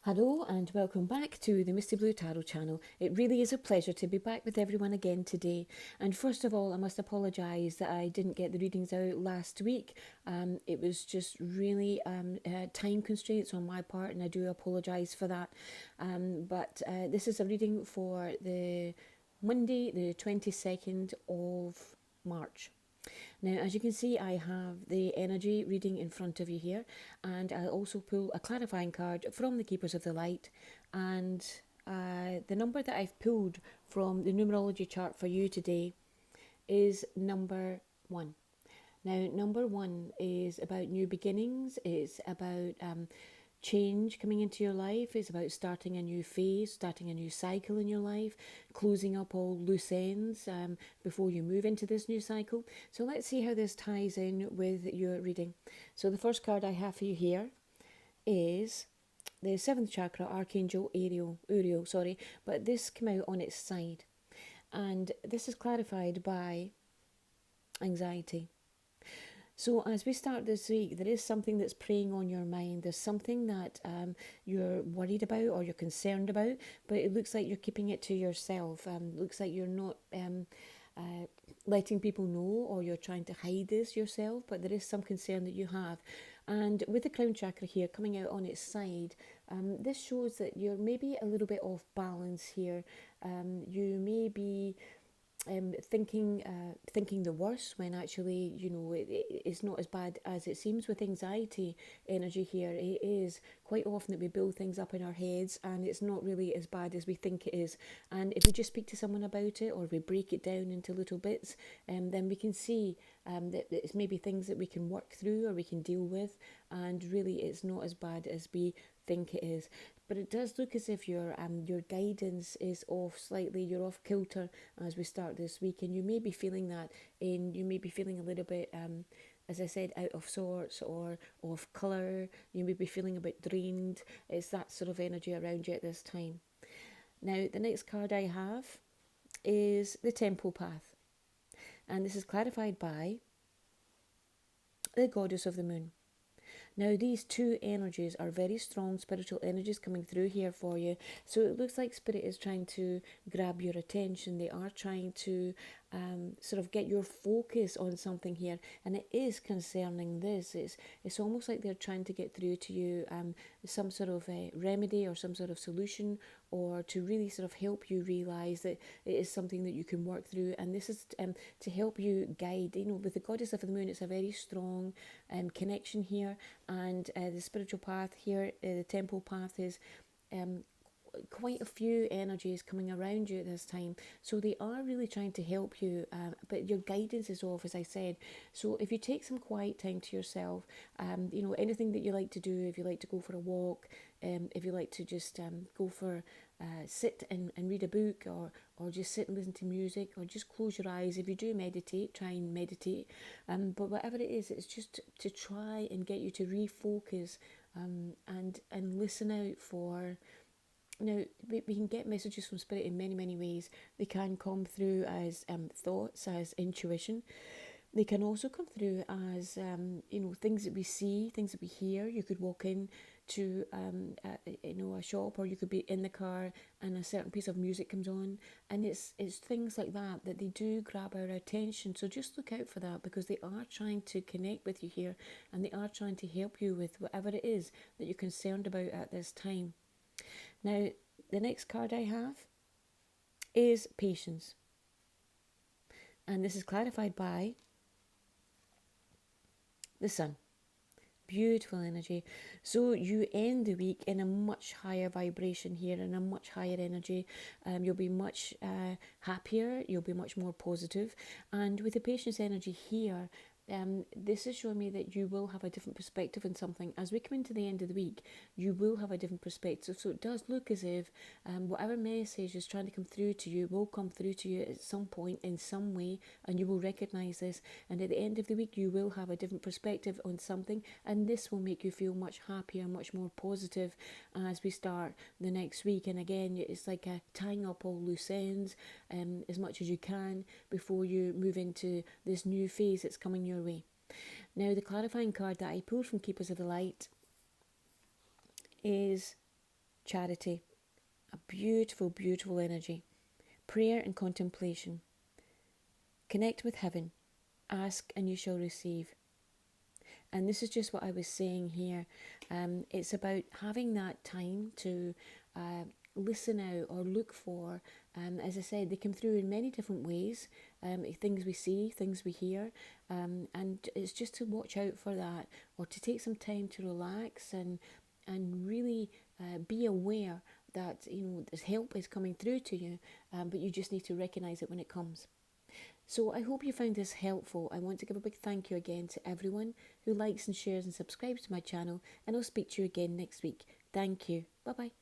Hello and welcome back to the Misty Blue Tarot channel. It really is a pleasure to be back with everyone again today. And first of all, I must apologise that I didn't get the readings out last week. It was just really time constraints on my part, and I do apologise for that. But this is a reading for the Monday, the 22nd of March. Now, as you can see, I have the energy reading in front of you here, and I'll also pull a clarifying card from the Keepers of the Light. And the number that I've pulled from the numerology chart for you today is number 1. Now, number 1 is about new beginnings. It's about change coming into your life. It's about starting a new phase, starting a new cycle in your life, closing up all loose ends before you move into this new cycle. So let's see how this ties in with your reading. So the first card I have for you here is the 7th chakra, Archangel Uriel, but this came out on its side. And this is clarified by anxiety. So as we start this week, there is something that's preying on your mind. There's something that you're worried about or you're concerned about, but it looks like you're keeping it to yourself. Looks like you're not letting people know, or you're trying to hide this yourself, but there is some concern that you have. And with the crown chakra here coming out on its side, this shows that you're maybe a little bit off balance here. You may be thinking the worst when actually it's not as bad as it seems. With anxiety energy here, it is quite often that we build things up in our heads and it's not really as bad as we think it is. And if we just speak to someone about it, or we break it down into little bits, then we can see that it's maybe things that we can work through or we can deal with, and really it's not as bad as we think it is. But it does look as if your guidance is off slightly. You're off kilter as we start this week, and you may be feeling that. You may be feeling a little bit, as I said, out of sorts or off colour. You may be feeling a bit drained. It's that sort of energy around you at this time. Now, the next card I have is the Temple Path, and this is clarified by the Goddess of the Moon. Now, these two energies are very strong spiritual energies coming through here for you. So it looks like Spirit is trying to grab your attention. They are trying to sort of get your focus on something here. And it is concerning this. It's almost like they're trying to get through to you some sort of a remedy or some sort of solution, or to really sort of help you realise that it is something that you can work through. And this is to help you guide. With the Goddess of the Moon, it's a very strong connection here. And the spiritual path here, the temple path, is quite a few energies coming around you at this time. So they are really trying to help you, but your guidance is off, as I said. So if you take some quiet time to yourself, anything that you like to do, if you like to go for a walk, if you like to just go for sit and read a book, or just sit and listen to music, or just close your eyes. If you do meditate, try and meditate. But whatever it is, it's just to try and get you to refocus and listen out for. Now, we can get messages from Spirit in many, many ways. They can come through as thoughts, as intuition. They can also come through as, things that we see, things that we hear. You could walk in to, a shop, or you could be in the car and a certain piece of music comes on. And it's things like that they do grab our attention. So just look out for that, because they are trying to connect with you here, and they are trying to help you with whatever it is that you're concerned about at this time. Now, the next card I have is Patience. And this is clarified by the Sun. Beautiful energy. So you end the week in a much higher vibration here, in a much higher energy. You'll be much happier. You'll be much more positive. And with the Patience energy here, this is showing me that you will have a different perspective on something. As we come into the end of the week, you will have a different perspective. So it does look as if whatever message is trying to come through to you will come through to you at some point in some way, and you will recognise this. And at the end of the week, you will have a different perspective on something, and this will make you feel much happier, much more positive as we start the next week. And again, it's like tying up all loose ends as much as you can before you move into this new phase that's coming your way. Now, the clarifying card that I pulled from Keepers of the Light is charity, a beautiful, beautiful energy. Prayer and contemplation. Connect with heaven. Ask and you shall receive. And this is just what I was saying here. It's about having that time to listen out or look for. As I said, they come through in many different ways. Things we see, things we hear. And it's just to watch out for that, or to take some time to relax and really be aware that this help is coming through to you, but you just need to recognise it when it comes. So I hope you found this helpful. I want to give a big thank you again to everyone who likes and shares and subscribes to my channel, and I'll speak to you again next week. Thank you. Bye bye.